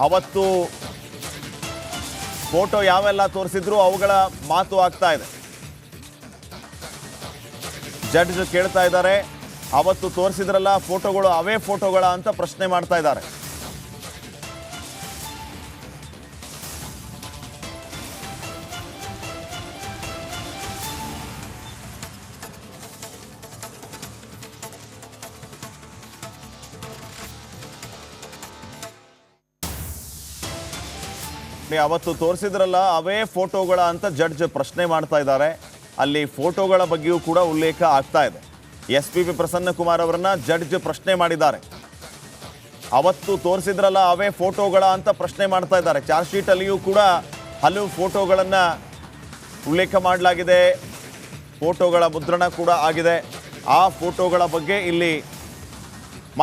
ಅವತ್ತು ಫೋಟೋ ಯಾವೆಲ್ಲ ತೋರಿಸಿದ್ರು ಅವುಗಳ ಮಾತು ಆಗ್ತಾ ಇದೆ. ಜಡ್ಜ್ ಕೇಳ್ತಾ ಇದ್ದಾರೆ, ಅವತ್ತು ತೋರಿಸಿದ್ರಲ್ಲ ಫೋಟೋಗಳು ಅವೇ ಫೋಟೋಗಳ ಅಂತ ಪ್ರಶ್ನೆ ಮಾಡ್ತಾ ಇದ್ದಾರೆ. ಅವತ್ತು ತೋರಿಸಿದ್ರಲ್ಲ ಅವೇ ಫೋಟೋಗಳ ಅಂತ ಜಡ್ಜ್ ಪ್ರಶ್ನೆ ಮಾಡ್ತಾ ಇದ್ದಾರೆ. ಅಲ್ಲಿ ಫೋಟೋಗಳ ಬಗ್ಗೆಯೂ ಕೂಡ ಉಲ್ಲೇಖ ಆಗ್ತಾ ಇದೆ. ಎಸ್.ಪಿ.ಬಿ. ಪ್ರಸನ್ನಕುಮಾರ್ ಅವರನ್ನ ಜಡ್ಜ್ ಪ್ರಶ್ನೆ ಮಾಡಿದ್ದಾರೆ. ಅವತ್ತು ತೋರಿಸಿದ್ರಲ್ಲ ಅವೇ ಫೋಟೋಗಳ ಅಂತ ಪ್ರಶ್ನೆ ಮಾಡ್ತಾ ಇದ್ದಾರೆ. ಚಾರ್ಜ್ ಶೀಟ್ ಅಲ್ಲಿಯೂ ಕೂಡ ಹಲವು ಫೋಟೋಗಳನ್ನು ಉಲ್ಲೇಖ ಮಾಡಲಾಗಿದೆ. ಫೋಟೋಗಳ ಮುದ್ರಣ ಕೂಡ ಆಗಿದೆ. ಆ ಫೋಟೋಗಳ ಬಗ್ಗೆ ಇಲ್ಲಿ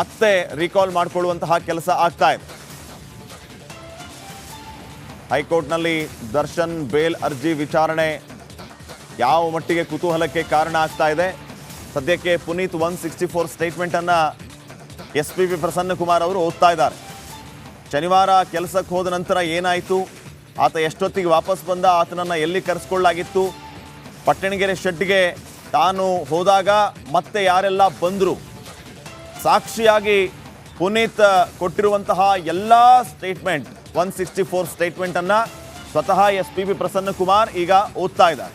ಮತ್ತೆ ರೀಕಾಲ್ ಮಾಡಿಕೊಳ್ಳುವಂತಹ ಕೆಲಸ ಆಗ್ತಾ ಇದೆ. ಹೈಕೋರ್ಟ್ನಲ್ಲಿ ದರ್ಶನ್ ಬೇಲ್ ಅರ್ಜಿ ವಿಚಾರಣೆ ಯಾವ ಮಟ್ಟಿಗೆ ಕುತೂಹಲಕ್ಕೆ ಕಾರಣ ಆಗ್ತಾ ಇದೆ. ಸದ್ಯಕ್ಕೆ ಪುನೀತ್ 164 ಸ್ಟೇಟ್ಮೆಂಟನ್ನು ಎಸ್.ಪಿ.ಬಿ. ಪ್ರಸನ್ನಕುಮಾರ್ ಅವರು ಓದ್ತಾ ಇದ್ದಾರೆ. ಶನಿವಾರ ಕೆಲಸಕ್ಕೆ ಹೋದ ನಂತರ ಏನಾಯಿತು, ಆತ ಎಷ್ಟೊತ್ತಿಗೆ ವಾಪಸ್ ಬಂದ, ಆತನನ್ನು ಎಲ್ಲಿ ಕರೆಸ್ಕೊಳ್ಳಾಗಿತ್ತು, ಪಟ್ಟಣಗೆರೆ ಶೆಡ್ಗೆ ತಾನು ಹೋದಾಗ ಮತ್ತೆ ಯಾರೆಲ್ಲ ಬಂದರು, ಸಾಕ್ಷಿಯಾಗಿ ಪುನೀತ್ ಕೊಟ್ಟಿರುವಂತಹ ಎಲ್ಲ ಸ್ಟೇಟ್ಮೆಂಟ್ 164 ಸ್ಟೇಟ್ಮೆಂಟನ್ನು ಸ್ವತಃ ಎಸ್.ಪಿ.ಬಿ. ಪ್ರಸನ್ನಕುಮಾರ್ ಈಗ ಓದ್ತಾ ಇದ್ದಾರೆ.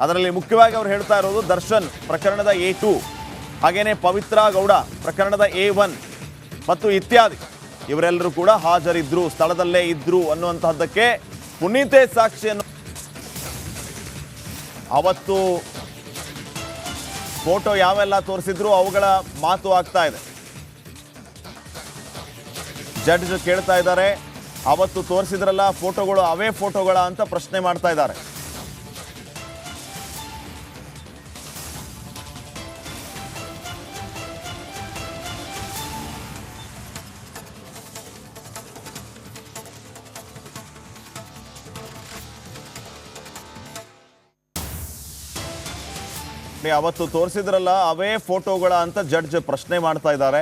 ಅದರಲ್ಲಿ ಮುಖ್ಯವಾಗಿ ಅವರು ಹೇಳ್ತಾ ಇರೋದು ದರ್ಶನ್ ಪ್ರಕರಣದ A2, ಹಾಗೇನೆ ಪವಿತ್ರ ಗೌಡ ಪ್ರಕರಣದ A1 ಮತ್ತು ಇತ್ಯಾದಿ ಇವರೆಲ್ಲರೂ ಕೂಡ ಹಾಜರಿದ್ರು, ಸ್ಥಳದಲ್ಲೇ ಇದ್ರು ಅನ್ನುವಂತಹದ್ದಕ್ಕೆ ಪುನೀತೆ ಸಾಕ್ಷಿಯನ್ನು. ಅವತ್ತು ಫೋಟೋ ಯಾವೆಲ್ಲ ತೋರಿಸಿದ್ರು ಅವುಗಳ ಮಾತು ಆಗ್ತಾ ಇದೆ. ಜಡ್ಜ್ ಕೇಳ್ತಾ ಇದ್ದಾರೆ, ಅವತ್ತು ತೋರಿಸಿದ್ರಲ್ಲ ಫೋಟೋಗಳು ಅವೇ ಫೋಟೋಗಳ ಅಂತ ಪ್ರಶ್ನೆ ಮಾಡ್ತಾ ಇದ್ದಾರೆ. ಅವತ್ತು ತೋರಿಸಿದ್ರಲ್ಲ ಅವೇ ಫೋಟೋಗಳ ಅಂತ ಜಡ್ಜ್ ಪ್ರಶ್ನೆ ಮಾಡ್ತಾ ಇದ್ದಾರೆ.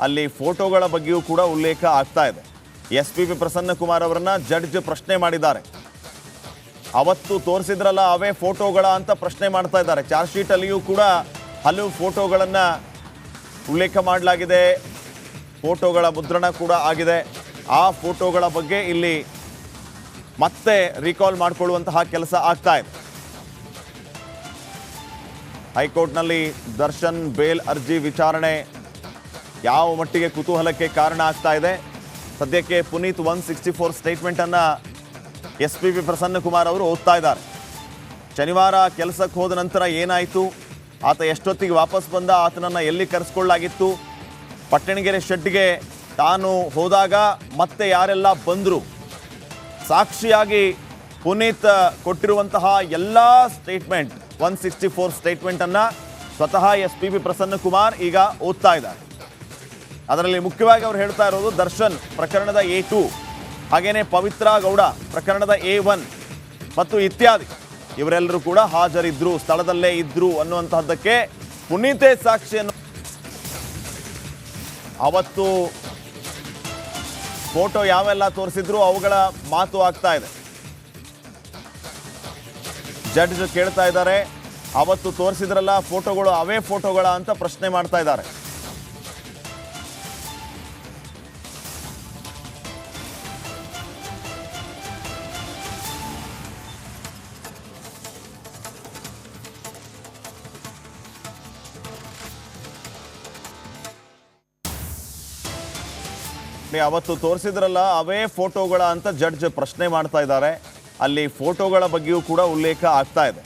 ಅಲ್ಲಿ ಫೋಟೋಗಳ ಬಗ್ಗೆಯೂ ಕೂಡ ಉಲ್ಲೇಖ ಆಗ್ತಾ ಇದೆ. ಎಸ್.ಪಿ.ಬಿ. ಪ್ರಸನ್ನಕುಮಾರ್ ಅವರನ್ನ ಜಡ್ಜ್ ಪ್ರಶ್ನೆ ಮಾಡಿದ್ದಾರೆ. ಅವತ್ತು ತೋರಿಸಿದ್ರಲ್ಲ ಅವೇ ಫೋಟೋಗಳ ಅಂತ ಪ್ರಶ್ನೆ ಮಾಡ್ತಾ ಇದ್ದಾರೆ. ಚಾರ್ಜ್ ಶೀಟ್ ಅಲ್ಲಿಯೂ ಕೂಡ ಹಲವು ಫೋಟೋಗಳನ್ನು ಉಲ್ಲೇಖ ಮಾಡಲಾಗಿದೆ. ಫೋಟೋಗಳ ಮುದ್ರಣ ಕೂಡ ಆಗಿದೆ. ಆ ಫೋಟೋಗಳ ಬಗ್ಗೆ ಇಲ್ಲಿ ಮತ್ತೆ ರೀಕಾಲ್ ಮಾಡಿಕೊಳ್ಳುವಂತಹ ಕೆಲಸ ಆಗ್ತಾ ಇದೆ. ಹೈಕೋರ್ಟ್ನಲ್ಲಿ ದರ್ಶನ್ ಬೇಲ್ ಅರ್ಜಿ ವಿಚಾರಣೆ ಯಾವ ಮಟ್ಟಿಗೆ ಕುತೂಹಲಕ್ಕೆ ಕಾರಣ ಆಗ್ತಾ ಇದೆ. ಸದ್ಯಕ್ಕೆ ಪುನೀತ್ 164 ಸ್ಟೇಟ್ಮೆಂಟನ್ನು ಎಸ್.ಪಿ.ಬಿ. ಪ್ರಸನ್ನಕುಮಾರ್ ಅವರು ಓದ್ತಾ ಇದ್ದಾರೆ. ಶನಿವಾರ ಕೆಲಸಕ್ಕೆ ಹೋದ ನಂತರ ಏನಾಯಿತು, ಆತ ಎಷ್ಟೊತ್ತಿಗೆ ವಾಪಸ್ ಬಂದ, ಆತನನ್ನು ಎಲ್ಲಿ ಕರೆಸ್ಕೊಳ್ಳಾಗಿತ್ತು, ಪಟ್ಟಣಗೆರೆ ಶೆಡ್ಗೆ ತಾನು ಹೋದಾಗ ಮತ್ತೆ ಯಾರೆಲ್ಲ ಬಂದರು, ಸಾಕ್ಷಿಯಾಗಿ ಪುನೀತ್ ಕೊಟ್ಟಿರುವಂತಹ ಎಲ್ಲ ಸ್ಟೇಟ್ಮೆಂಟ್ 164 ಸ್ಟೇಟ್ಮೆಂಟನ್ನು ಸ್ವತಃ ಎಸ್.ಪಿ.ಬಿ. ಪ್ರಸನ್ನಕುಮಾರ್ ಈಗ ಓದ್ತಾ ಇದ್ದಾರೆ. ಅದರಲ್ಲಿ ಮುಖ್ಯವಾಗಿ ಅವರು ಹೇಳ್ತಾ ಇರೋದು ದರ್ಶನ್ ಪ್ರಕರಣದ A2, ಹಾಗೇನೆ ಪವಿತ್ರ ಗೌಡ ಪ್ರಕರಣದ A1 ಮತ್ತು ಇತ್ಯಾದಿ ಇವರೆಲ್ಲರೂ ಕೂಡ ಹಾಜರಿದ್ರು, ಸ್ಥಳದಲ್ಲೇ ಇದ್ರು ಅನ್ನುವಂತಹದ್ದಕ್ಕೆ ಪುನೀತೆ ಸಾಕ್ಷಿಯನ್ನು. ಅವತ್ತು ಫೋಟೋ ಯಾವೆಲ್ಲ ತೋರಿಸಿದ್ರು ಅವುಗಳ ಮಾತು ಆಗ್ತಾ ಇದೆ. ಜಡ್ಜ್ ಕೇಳ್ತಾ ಇದ್ದಾರೆ, ಅವತ್ತು ತೋರಿಸಿದ್ರಲ್ಲ ಫೋಟೋಗಳು ಅವೇ ಫೋಟೋಗಳ ಅಂತ ಪ್ರಶ್ನೆ ಮಾಡ್ತಾ ಇದ್ದಾರೆ. ಅವತ್ತು ತೋರಿಸಿದ್ರಲ್ಲ ಅವೇ ಫೋಟೋಗಳ ಅಂತ ಜಡ್ಜ್ ಪ್ರಶ್ನೆ ಮಾಡ್ತಾ ಇದ್ದಾರೆ. ಅಲ್ಲಿ ಫೋಟೋಗಳ ಬಗ್ಗೆಯೂ ಕೂಡ ಉಲ್ಲೇಖ ಆಗ್ತಾ ಇದೆ.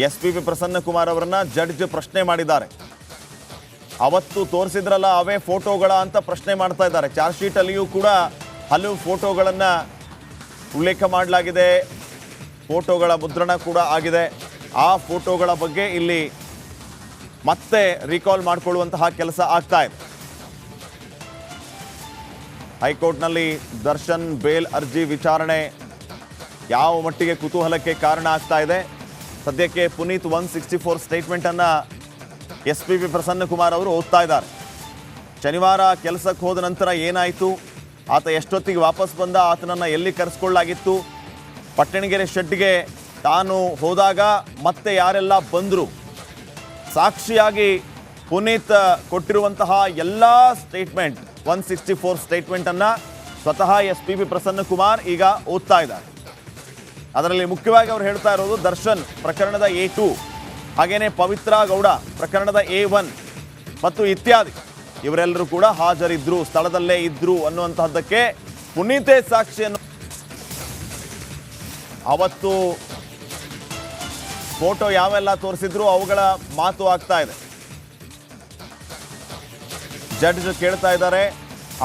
ಎಸ್.ಪಿ.ಬಿ. ಪ್ರಸನ್ನಕುಮಾರ್ ಅವರನ್ನ ಜಡ್ಜ್ ಪ್ರಶ್ನೆ ಮಾಡಿದ್ದಾರೆ. ಅವತ್ತು ತೋರಿಸಿದ್ರಲ್ಲ ಅವೇ ಫೋಟೋಗಳ ಅಂತ ಪ್ರಶ್ನೆ ಮಾಡ್ತಾ ಇದ್ದಾರೆ. ಚಾರ್ಜ್ ಶೀಟ್ ಅಲ್ಲಿಯೂ ಕೂಡ ಹಲವು ಫೋಟೋಗಳನ್ನು ಉಲ್ಲೇಖ ಮಾಡಲಾಗಿದೆ. ಫೋಟೋಗಳ ಮುದ್ರಣ ಕೂಡ ಆಗಿದೆ. ಆ ಫೋಟೋಗಳ ಬಗ್ಗೆ ಇಲ್ಲಿ ಮತ್ತೆ ರೀಕಾಲ್ ಮಾಡಿಕೊಳ್ಳುವಂತಹ ಕೆಲಸ ಆಗ್ತಾ ಇದೆ. ಹೈಕೋರ್ಟ್ನಲ್ಲಿ ದರ್ಶನ್ ಬೇಲ್ ಅರ್ಜಿ ವಿಚಾರಣೆ ಯಾವ ಮಟ್ಟಿಗೆ ಕುತೂಹಲಕ್ಕೆ ಕಾರಣ ಆಗ್ತಾ ಇದೆ. ಸದ್ಯಕ್ಕೆ ಪುನೀತ್ 164 ಸ್ಟೇಟ್ಮೆಂಟನ್ನು ಎಸ್.ಪಿ.ಬಿ. ಪ್ರಸನ್ನಕುಮಾರ್ ಅವರು ಓದ್ತಾ ಇದ್ದಾರೆ. ಶನಿವಾರ ಕೆಲಸಕ್ಕೆ ಹೋದ ನಂತರ ಏನಾಯಿತು, ಆತ ಎಷ್ಟೊತ್ತಿಗೆ ವಾಪಸ್ ಬಂದ, ಆತನನ್ನು ಎಲ್ಲಿ ಕರೆಸ್ಕೊಳ್ಳಲಾಗಿತ್ತು, ಪಟ್ಟಣಗೆರೆ ಶೆಡ್ಗೆ ತಾನು ಹೋದಾಗ ಮತ್ತೆ ಯಾರೆಲ್ಲ ಬಂದರು, ಸಾಕ್ಷಿಯಾಗಿ ಪುನೀತ್ ಕೊಟ್ಟಿರುವಂತಹ ಎಲ್ಲ ಸ್ಟೇಟ್ಮೆಂಟ್ 164 ಸ್ಟೇಟ್ಮೆಂಟನ್ನು ಸ್ವತಃ SP ಪ್ರಸನ್ನಕುಮಾರ್ ಈಗ ಓದ್ತಾ ಇದ್ದಾರೆ. ಅದರಲ್ಲಿ ಮುಖ್ಯವಾಗಿ ಅವರು ಹೇಳ್ತಾ ಇರೋದು ದರ್ಶನ್ ಪ್ರಕರಣದ A2, ಹಾಗೇನೆ ಪವಿತ್ರ ಗೌಡ ಪ್ರಕರಣದ A1 ಮತ್ತು ಇತ್ಯಾದಿ ಇವರೆಲ್ಲರೂ ಕೂಡ ಹಾಜರಿದ್ರು, ಸ್ಥಳದಲ್ಲೇ ಇದ್ರು ಅನ್ನುವಂತಹದ್ದಕ್ಕೆ ಪುನೀತೆ ಸಾಕ್ಷಿಯನ್ನು. ಅವತ್ತು ಫೋಟೋ ಯಾವೆಲ್ಲ ತೋರಿಸಿದ್ರು ಅವುಗಳ ಮಾತು ಆಗ್ತಾ ಇದೆ. ಜಡ್ಜ್ ಕೇಳ್ತಾ ಇದ್ದಾರೆ,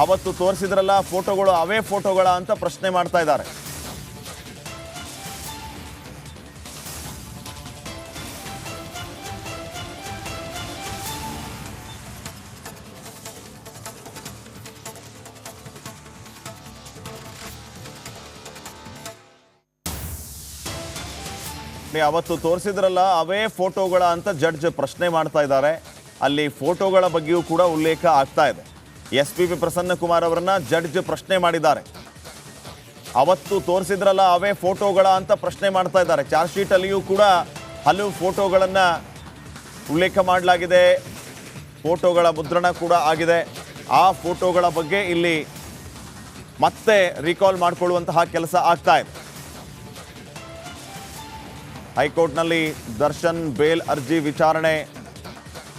ಅವತ್ತು ತೋರಿಸಿದ್ರಲ್ಲ ಫೋಟೋಗಳು ಅವೇ ಫೋಟೋಗಳ ಅಂತ ಪ್ರಶ್ನೆ ಮಾಡ್ತಾ ಇದ್ದಾರೆ. ಅವತ್ತು ತೋರಿಸಿದ್ರಲ್ಲ ಅವೇ ಫೋಟೋಗಳ ಅಂತ ಜಡ್ಜ್ ಪ್ರಶ್ನೆ ಮಾಡ್ತಾ ಇದ್ದಾರೆ. ಅಲ್ಲಿ ಫೋಟೋಗಳ ಬಗ್ಗೆಯೂ ಕೂಡ ಉಲ್ಲೇಖ ಆಗ್ತಾ ಇದೆ. SP ಪ್ರಸನ್ನಕುಮಾರ್ ಅವರನ್ನ ಜಡ್ಜ್ ಪ್ರಶ್ನೆ ಮಾಡಿದ್ದಾರೆ. ಅವತ್ತು ತೋರಿಸಿದ್ರಲ್ಲ ಅವೇ ಫೋಟೋಗಳ ಅಂತ ಪ್ರಶ್ನೆ ಮಾಡ್ತಾ ಇದ್ದಾರೆ. ಚಾರ್ಜ್ ಶೀಟ್ ಅಲ್ಲಿಯೂ ಕೂಡ ಹಲವು ಫೋಟೋಗಳನ್ನು ಉಲ್ಲೇಖ ಮಾಡಲಾಗಿದೆ, ಫೋಟೋಗಳ ಮುದ್ರಣ ಕೂಡ ಆಗಿದೆ. ಆ ಫೋಟೋಗಳ ಬಗ್ಗೆ ಇಲ್ಲಿ ಮತ್ತೆ ರೀಕಾಲ್ ಮಾಡಿಕೊಳ್ಳುವಂತಹ ಕೆಲಸ ಆಗ್ತಾ ಇದೆ. ಹೈಕೋರ್ಟ್ನಲ್ಲಿ ದರ್ಶನ್ ಬೇಲ್ ಅರ್ಜಿ ವಿಚಾರಣೆ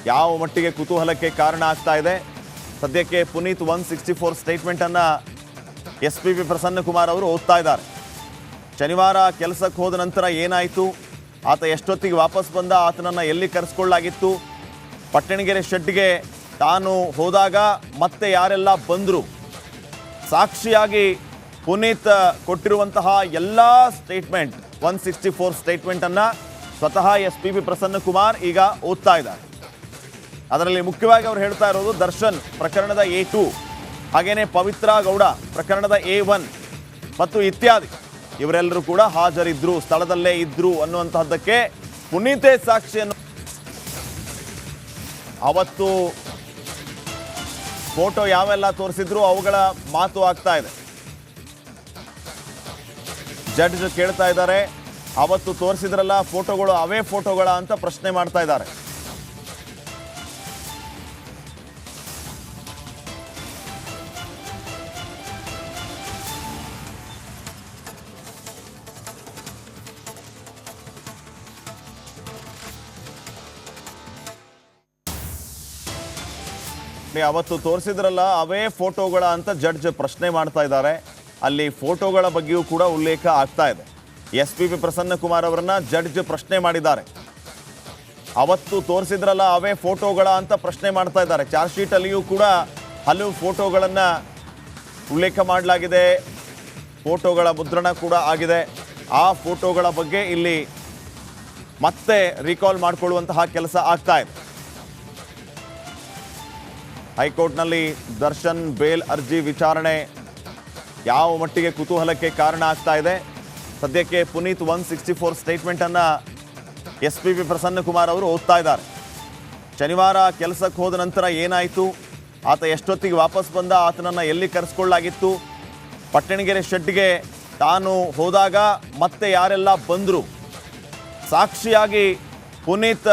ಯಾವ ಮಟ್ಟಿಗೆ ಕುತೂಹಲಕ್ಕೆ ಕಾರಣ ಆಗ್ತಾ ಇದೆ. ಸದ್ಯಕ್ಕೆ ಪುನೀತ್ 164 ಸ್ಟೇಟ್ಮೆಂಟನ್ನು SP ಪ್ರಸನ್ನಕುಮಾರ್ ಅವರು ಓದ್ತಾ ಇದ್ದಾರೆ. ಶನಿವಾರ ಕೆಲಸಕ್ಕೆ ಹೋದ ನಂತರ ಏನಾಯಿತು, ಆತ ಎಷ್ಟೊತ್ತಿಗೆ ವಾಪಸ್ ಬಂದ, ಆತನನ್ನು ಎಲ್ಲಿ ಕರೆಸ್ಕೊಳ್ಳಲಾಗಿತ್ತು, ಪಟ್ಟಣಗೆರೆ ಶೆಡ್ಗೆ ತಾನು ಹೋದಾಗ ಮತ್ತೆ ಯಾರೆಲ್ಲ ಬಂದರು, ಸಾಕ್ಷಿಯಾಗಿ ಪುನೀತ್ ಕೊಟ್ಟಿರುವಂತಹ ಎಲ್ಲ ಸ್ಟೇಟ್ಮೆಂಟ್ 164 ಸ್ಟೇಟ್ಮೆಂಟನ್ನು ಸ್ವತಃ SP ಪ್ರಸನ್ನಕುಮಾರ್ ಈಗ ಓದ್ತಾ ಇದ್ದಾರೆ. ಅದರಲ್ಲಿ ಮುಖ್ಯವಾಗಿ ಅವರು ಹೇಳ್ತಾ ಇರೋದು ದರ್ಶನ್ ಪ್ರಕರಣದ A2, ಹಾಗೇನೆ ಪವಿತ್ರ ಗೌಡ ಪ್ರಕರಣದ A1 ಮತ್ತು ಇತ್ಯಾದಿ ಇವರೆಲ್ಲರೂ ಕೂಡ ಹಾಜರಿದ್ರು, ಸ್ಥಳದಲ್ಲೇ ಇದ್ರು ಅನ್ನುವಂತಹದ್ದಕ್ಕೆ ಪುನೀತೆ ಸಾಕ್ಷಿಯನ್ನು. ಅವತ್ತು ಫೋಟೋ ಯಾವೆಲ್ಲ ತೋರಿಸಿದ್ರು ಅವುಗಳ ಮಾತು ಆಗ್ತಾ ಇದೆ. ಜಡ್ಜ್ ಕೇಳ್ತಾ ಇದ್ದಾರೆ, ಅವತ್ತು ತೋರಿಸಿದ್ರಲ್ಲ ಫೋಟೋಗಳು ಅವೇ ಫೋಟೋಗಳ ಅಂತ ಪ್ರಶ್ನೆ ಮಾಡ್ತಾ ಇದ್ದಾರೆ. ಅವತ್ತು ತೋರಿಸಿದ್ರಲ್ಲ ಅವೇ ಫೋಟೋಗಳ ಅಂತ ಜಡ್ಜ್ ಪ್ರಶ್ನೆ ಮಾಡ್ತಾ ಇದ್ದಾರೆ. ಅಲ್ಲಿ ಫೋಟೋಗಳ ಬಗ್ಗೆಯೂ ಕೂಡ ಉಲ್ಲೇಖ ಆಗ್ತಾ ಇದೆ. SP ಪ್ರಸನ್ನಕುಮಾರ್ ಅವರನ್ನ ಜಡ್ಜ್ ಪ್ರಶ್ನೆ ಮಾಡಿದ್ದಾರೆ. ಅವತ್ತು ತೋರಿಸಿದ್ರಲ್ಲ ಅವೇ ಫೋಟೋಗಳ ಅಂತ ಪ್ರಶ್ನೆ ಮಾಡ್ತಾ ಇದ್ದಾರೆ. ಚಾರ್ಜ್ ಶೀಟ್ ಅಲ್ಲಿಯೂ ಕೂಡ ಹಲವು ಫೋಟೋಗಳನ್ನು ಉಲ್ಲೇಖ ಮಾಡಲಾಗಿದೆ, ಫೋಟೋಗಳ ಮುದ್ರಣ ಕೂಡ ಆಗಿದೆ. ಆ ಫೋಟೋಗಳ ಬಗ್ಗೆ ಇಲ್ಲಿ ಮತ್ತೆ ರೀಕಾಲ್ ಮಾಡಿಕೊಳ್ಳುವಂತಹ ಕೆಲಸ ಆಗ್ತಾ ಇದೆ. ಹೈಕೋರ್ಟ್ನಲ್ಲಿ ದರ್ಶನ್ ಬೇಲ್ ಅರ್ಜಿ ವಿಚಾರಣೆ ಯಾವ ಮಟ್ಟಿಗೆ ಕುತೂಹಲಕ್ಕೆ ಕಾರಣ ಆಗ್ತಾ ಇದೆ. ಸದ್ಯಕ್ಕೆ ಪುನೀತ್ 164 ಸ್ಟೇಟ್ಮೆಂಟನ್ನು SP ಪ್ರಸನ್ನಕುಮಾರ್ ಅವರು ಓದ್ತಾ ಇದ್ದಾರೆ. ಶನಿವಾರ ಕೆಲಸಕ್ಕೆ ಹೋದ ನಂತರ ಏನಾಯಿತು, ಆತ ಎಷ್ಟೊತ್ತಿಗೆ ವಾಪಸ್ ಬಂದ, ಆತನನ್ನು ಎಲ್ಲಿ ಕರೆಸ್ಕೊಳ್ಳಲಾಗಿತ್ತು, ಪಟ್ಟಣಗೆರೆ ಶೆಡ್ಗೆ ತಾನು ಹೋದಾಗ ಮತ್ತೆ ಯಾರೆಲ್ಲ ಬಂದರು, ಸಾಕ್ಷಿಯಾಗಿ ಪುನೀತ್